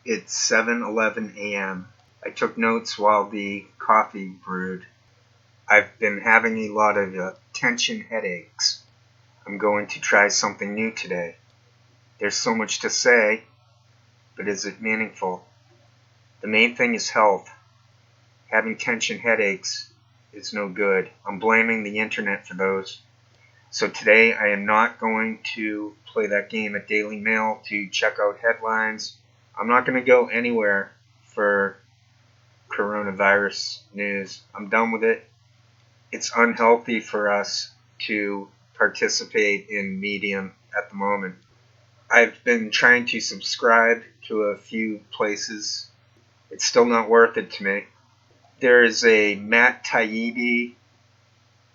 It's 7:11 a.m. I took notes while the coffee brewed. I've been having a lot of tension headaches. I'm going to try something new today. There's so much to say, but is it meaningful? The main thing is health. Having tension headaches is no good. I'm blaming the internet for those. So today I am not going to play that game at Daily Mail to check out headlines. I'm not going to go anywhere for coronavirus news. I'm done with it. It's unhealthy for us to participate in Medium at the moment. I've been trying to subscribe to a few places. It's still not worth it to me. There is a Matt Taibbi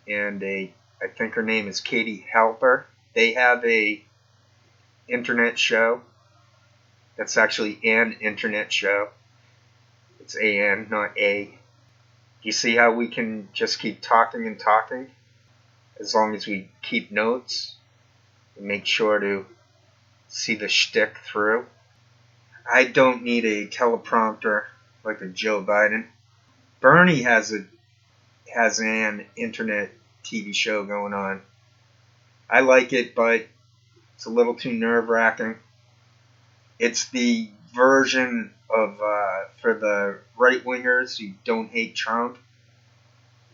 and I think her name is Katie Halper. They have a internet show. That's actually an internet show. It's A-N, not A. You see how we can just keep talking and talking? As long as we keep notes and make sure to see the shtick through. I don't need a teleprompter like a Joe Biden. Bernie has an internet TV show going on. I like it, but it's a little too nerve-wracking. It's the version of, for the right-wingers who don't hate Trump.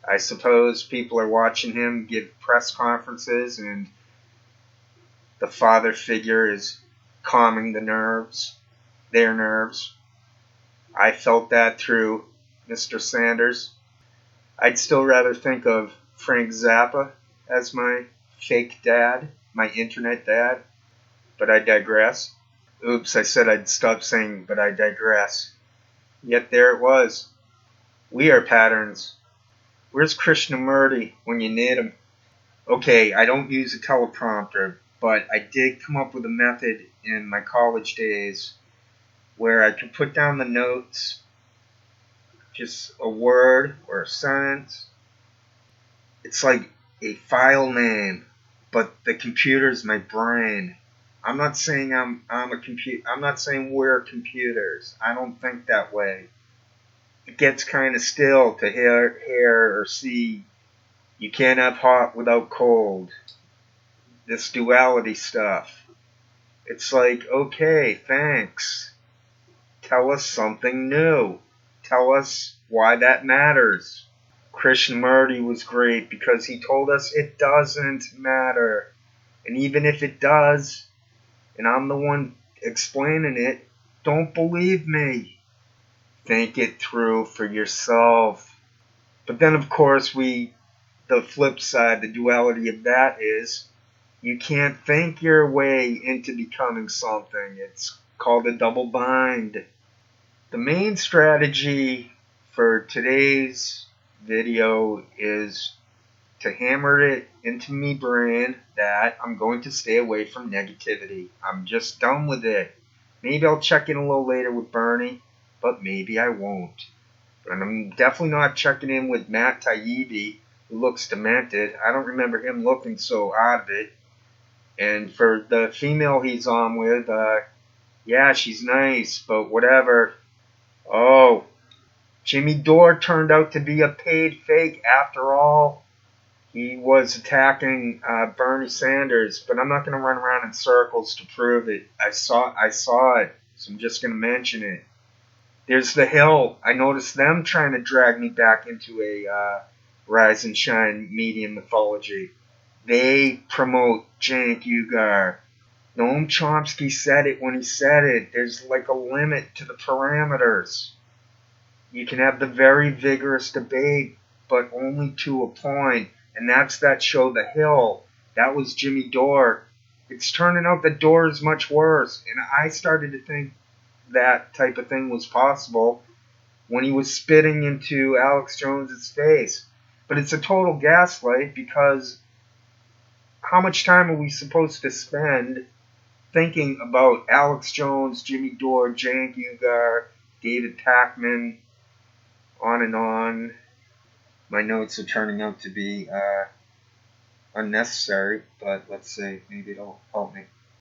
I suppose people are watching him give press conferences and the father figure is calming their nerves. I felt that through Mr. Sanders. I'd still rather think of Frank Zappa as my fake dad, my internet dad, but I digress. Oops, I said I'd stop saying but I digress. Yet there it was. We are patterns. Where's Krishnamurti when you need him? Okay, I don't use a teleprompter, but I did come up with a method in my college days where I could put down the notes, just a word or a sentence. It's like a file name, but the computer's my brain. I'm not saying I'm a computer. I'm not saying we're computers. I don't think that way. It gets kind of still to hear or see. You can't have hot without cold. This duality stuff. It's like, okay, thanks. Tell us something new. Tell us why that matters. Krishnamurti was great because he told us it doesn't matter. And even if it does, and I'm the one explaining it, don't believe me. Think it through for yourself. But then, of course, the flip side, the duality of that is you can't think your way into becoming something. It's called a double bind. The main strategy for today's video is to hammer it into me brain that I'm going to stay away from negativity. I'm just done with it. Maybe I'll check in a little later with Bernie, but maybe I won't. And I'm definitely not checking in with Matt Taibbi, who looks demented. I don't remember him looking so out of it. And for the female he's on with, yeah, she's nice, but whatever. Oh, Jimmy Dore turned out to be a paid fake after all. He was attacking Bernie Sanders, but I'm not going to run around in circles to prove it. I saw it, so I'm just going to mention it. There's The Hill. I noticed them trying to drag me back into a Rise and Shine Medium mythology. They promote Cenk Uygur. Noam Chomsky said it when he said it. There's like a limit to the parameters. You can have the very vigorous debate, but only to a point. And that's that show, The Hill. That was Jimmy Dore. It's turning out that Dore is much worse. And I started to think that type of thing was possible when he was spitting into Alex Jones's face. But it's a total gaslight because how much time are we supposed to spend thinking about Alex Jones, Jimmy Dore, Cenk Uygur, David Pakman, on and on. My notes are turning out to be unnecessary, but let's see, maybe it'll help me.